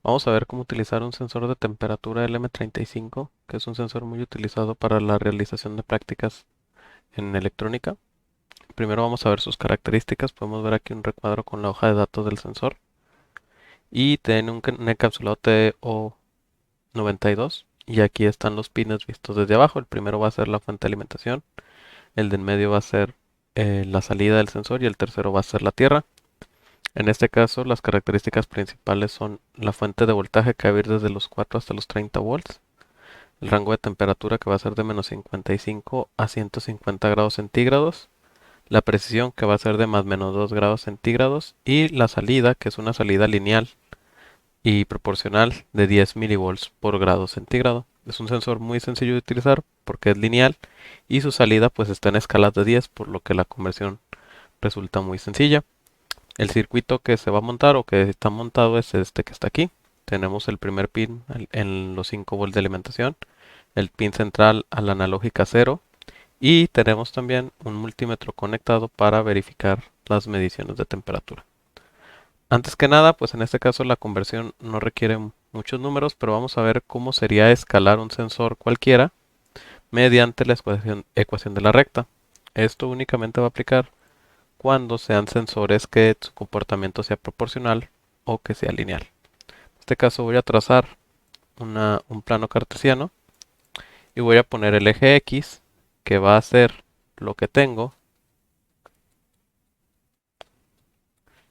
Vamos a ver cómo utilizar un sensor de temperatura LM35, que es un sensor muy utilizado para la realización de prácticas en electrónica. Primero vamos a ver sus características. Podemos ver aquí un recuadro con la hoja de datos del sensor y tiene un encapsulado TO92 y aquí están los pines vistos desde abajo. El primero va a ser la fuente de alimentación, el de en medio va a ser la salida del sensor y el tercero va a ser la tierra. En este caso, las características principales son la fuente de voltaje que va a ir desde los 4 hasta los 30 volts, el rango de temperatura que va a ser de menos 55 a 150 grados centígrados, la precisión que va a ser de más menos 2 grados centígrados y la salida que es una salida lineal y proporcional de 10 milivolts por grado centígrado. Es un sensor muy sencillo de utilizar porque es lineal y su salida pues está en escalas de 10, por lo que la conversión resulta muy sencilla. El circuito que se va a montar o que está montado es este que está aquí. Tenemos el primer pin en los 5 volts de alimentación, el pin central a la analógica 0 y tenemos también un multímetro conectado para verificar las mediciones de temperatura. Antes que nada, pues en este caso la conversión no requiere muchos números, pero vamos a ver cómo sería escalar un sensor cualquiera mediante la ecuación de la recta. Esto únicamente va a aplicar cuando sean sensores que su comportamiento sea proporcional o que sea lineal. En este caso voy a trazar un plano cartesiano y voy a poner el eje X, que va a ser lo que tengo,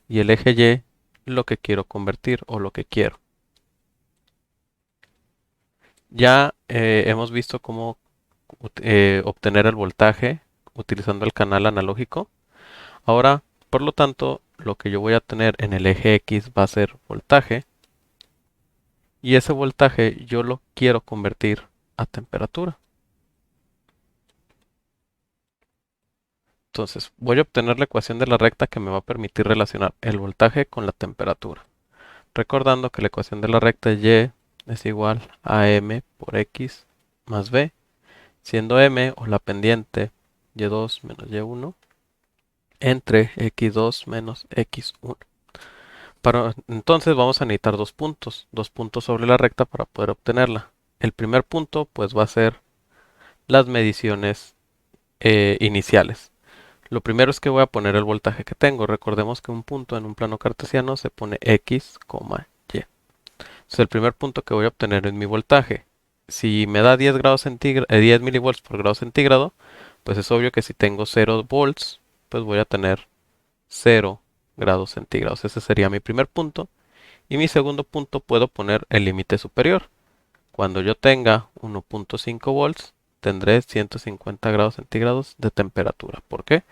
y el eje Y lo que quiero convertir o lo que quiero. Ya hemos visto cómo obtener el voltaje utilizando el canal analógico. Ahora, por lo tanto, lo que yo voy a tener en el eje X va a ser voltaje y ese voltaje yo lo quiero convertir a temperatura. Entonces, voy a obtener la ecuación de la recta que me va a permitir relacionar el voltaje con la temperatura. Recordando que la ecuación de la recta Y es igual a M por X más B, siendo M o la pendiente Y2 menos Y1 entre X2 menos X1. Entonces vamos a necesitar dos puntos sobre la recta para poder obtenerla. El primer punto pues va a ser las mediciones iniciales. Lo primero es que voy a poner el voltaje que tengo. Recordemos que un punto en un plano cartesiano se pone X, Y. Entonces el primer punto que voy a obtener es mi voltaje. Si me da 10 grados 10 milivolts por grado centígrado, pues es obvio que si tengo 0 volts, pues voy a tener 0 grados centígrados. Ese sería mi primer punto. Y mi segundo punto puedo poner el límite superior. Cuando yo tenga 1.5 volts, tendré 150 grados centígrados de temperatura. ¿Por qué?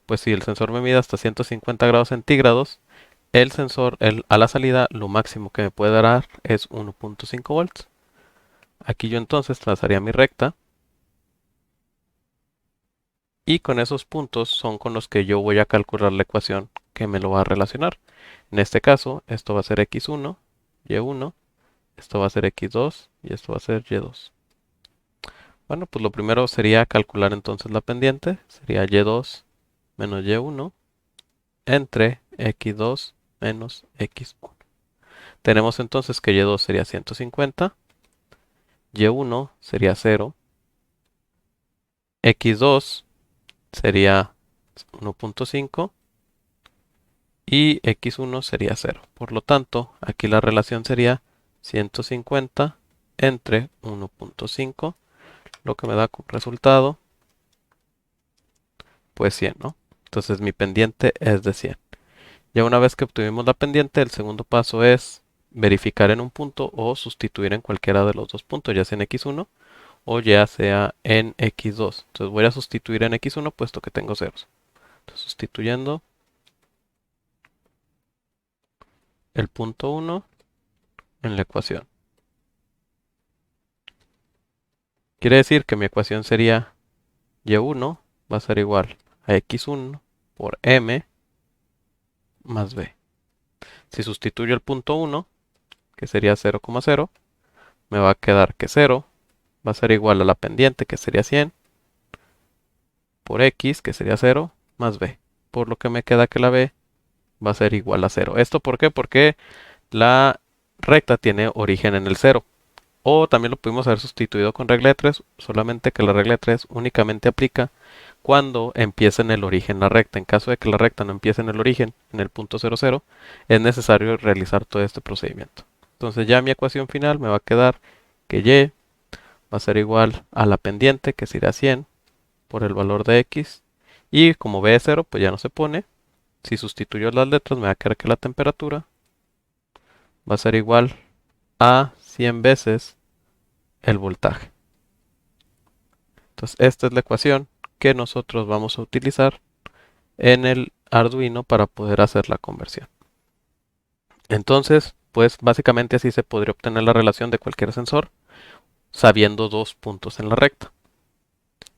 Pues si el sensor me mide hasta 150 grados centígrados, el sensor a la salida lo máximo que me puede dar es 1.5 volts. Aquí yo entonces trazaría mi recta y con esos puntos son con los que yo voy a calcular la ecuación que me lo va a relacionar. En este caso, esto va a ser x1, y1, esto va a ser x2 y esto va a ser y2. Bueno, pues lo primero sería calcular entonces la pendiente. Sería y2 menos y1 entre x2 menos x1. Tenemos entonces que y2 sería 150, y1 sería 0, x2 sería 1.5 y x1 sería 0. Por lo tanto, aquí la relación sería 150 entre 1.5, lo que me da como resultado pues 100, ¿no? Entonces mi pendiente es de 100. Ya una vez que obtuvimos la pendiente, el segundo paso es verificar en un punto o sustituir en cualquiera de los dos puntos, ya sea en x1 o ya sea en x2. Entonces voy a sustituir en x1 puesto que tengo ceros. Entonces sustituyendo el punto 1 en la ecuación. Quiere decir que mi ecuación sería y1 va a ser igual a x1 por m más b. Si sustituyo el punto 1, que sería 0,0, me va a quedar que 0 va a ser igual a la pendiente, que sería 100, por x, que sería 0, más b. Por lo que me queda que la b va a ser igual a 0. ¿Esto por qué? Porque la recta tiene origen en el cero. O también lo pudimos haber sustituido con regla de 3, solamente que la regla de 3 únicamente aplica cuando empiece en el origen la recta. En caso de que la recta no empiece en el origen, en el punto 00, es necesario realizar todo este procedimiento. Entonces ya mi ecuación final me va a quedar que y va a ser igual a la pendiente, que será 100, por el valor de x. Y como b es 0, pues ya no se pone. Si sustituyo las letras, me va a quedar que la temperatura va a ser igual a 100 veces el voltaje. Entonces esta es la ecuación que nosotros vamos a utilizar en el Arduino para poder hacer la conversión. Entonces, pues básicamente así se podría obtener la relación de cualquier sensor sabiendo dos puntos en la recta.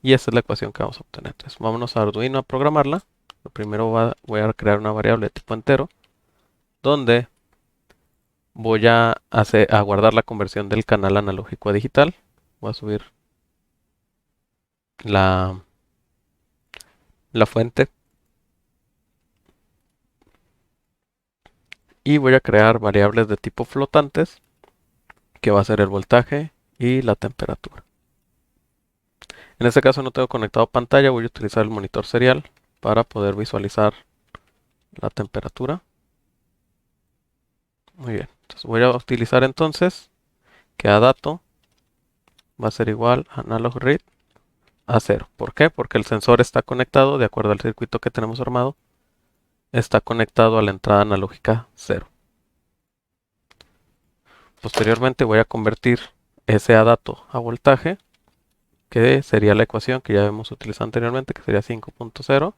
Y esta es la ecuación que vamos a obtener. Entonces vámonos a Arduino a programarla. Lo primero voy a crear una variable de tipo entero donde voy a guardar la conversión del canal analógico a digital. Voy a subir la, la fuente y voy a crear variables de tipo flotantes que va a ser el voltaje y la temperatura. En este caso no tengo conectado pantalla, voy a utilizar el monitor serial para poder visualizar la temperatura. Muy bien, entonces voy a utilizar entonces que a dato va a ser igual a analog read a 0. ¿Por qué? Porque el sensor está conectado, de acuerdo al circuito que tenemos armado, está conectado a la entrada analógica 0. Posteriormente voy a convertir ese a dato a voltaje, que sería la ecuación que ya hemos utilizado anteriormente, que sería 5.0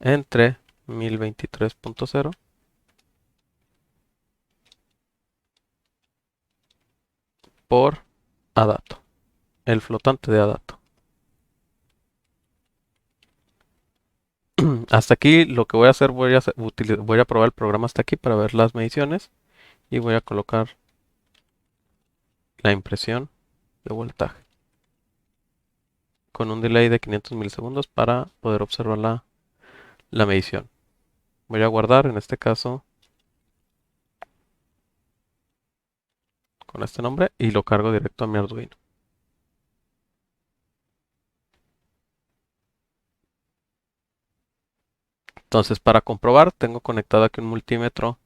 entre 1023.0 por a dato, el flotante de a dato. Hasta aquí lo que voy a hacer, voy a probar el programa hasta aquí para ver las mediciones y voy a colocar la impresión de voltaje con un delay de 500 milisegundos para poder observar la medición. Voy a guardar en este caso con este nombre y lo cargo directo a mi Arduino. Entonces para comprobar tengo conectado aquí un multímetro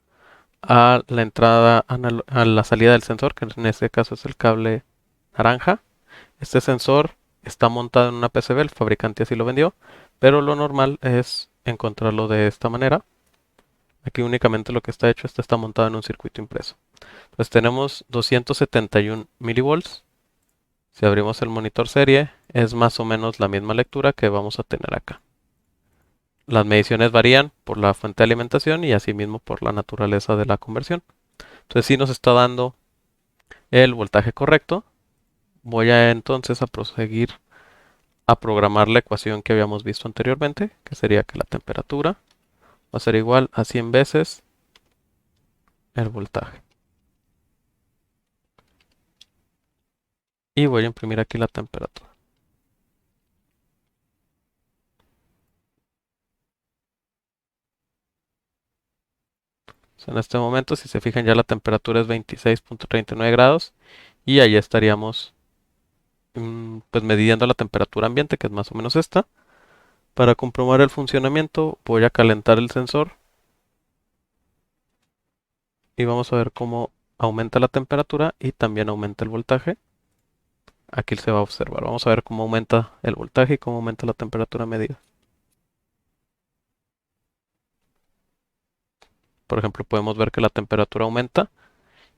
a la entrada, a la salida del sensor, que en este caso es el cable naranja. Este sensor está montado en una PCB, el fabricante así lo vendió, pero lo normal es encontrarlo de esta manera. Aquí únicamente lo que está hecho, está montado en un circuito impreso. Entonces tenemos 271 milivolts. Si abrimos el monitor serie, es más o menos la misma lectura que vamos a tener acá. Las mediciones varían por la fuente de alimentación y asimismo por la naturaleza de la conversión. Entonces si nos está dando el voltaje correcto. Voy a entonces a proseguir a programar la ecuación que habíamos visto anteriormente, que sería que la temperatura va a ser igual a 100 veces el voltaje. Y voy a imprimir aquí la temperatura. En este momento, si se fijan, ya la temperatura es 26.39 grados y ahí estaríamos pues midiendo la temperatura ambiente, que es más o menos esta. Para comprobar el funcionamiento, voy a calentar el sensor y vamos a ver cómo aumenta la temperatura y también aumenta el voltaje. Aquí se va a observar. Vamos a ver cómo aumenta el voltaje y cómo aumenta la temperatura medida. Por ejemplo, podemos ver que la temperatura aumenta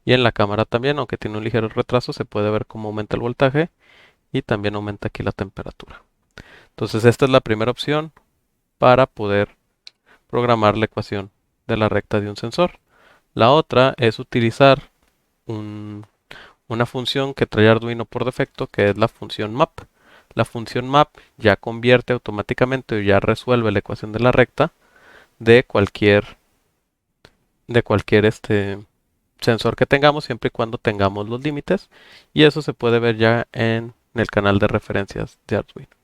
y en la cámara también, aunque tiene un ligero retraso, se puede ver cómo aumenta el voltaje y también aumenta aquí la temperatura. Entonces esta es la primera opción para poder programar la ecuación de la recta de un sensor. La otra es utilizar una función que trae Arduino por defecto, que es la función map. La función map ya convierte automáticamente o ya resuelve la ecuación de la recta de cualquier sensor que tengamos, siempre y cuando tengamos los límites. Y eso se puede ver ya en el canal de referencias de Arduino.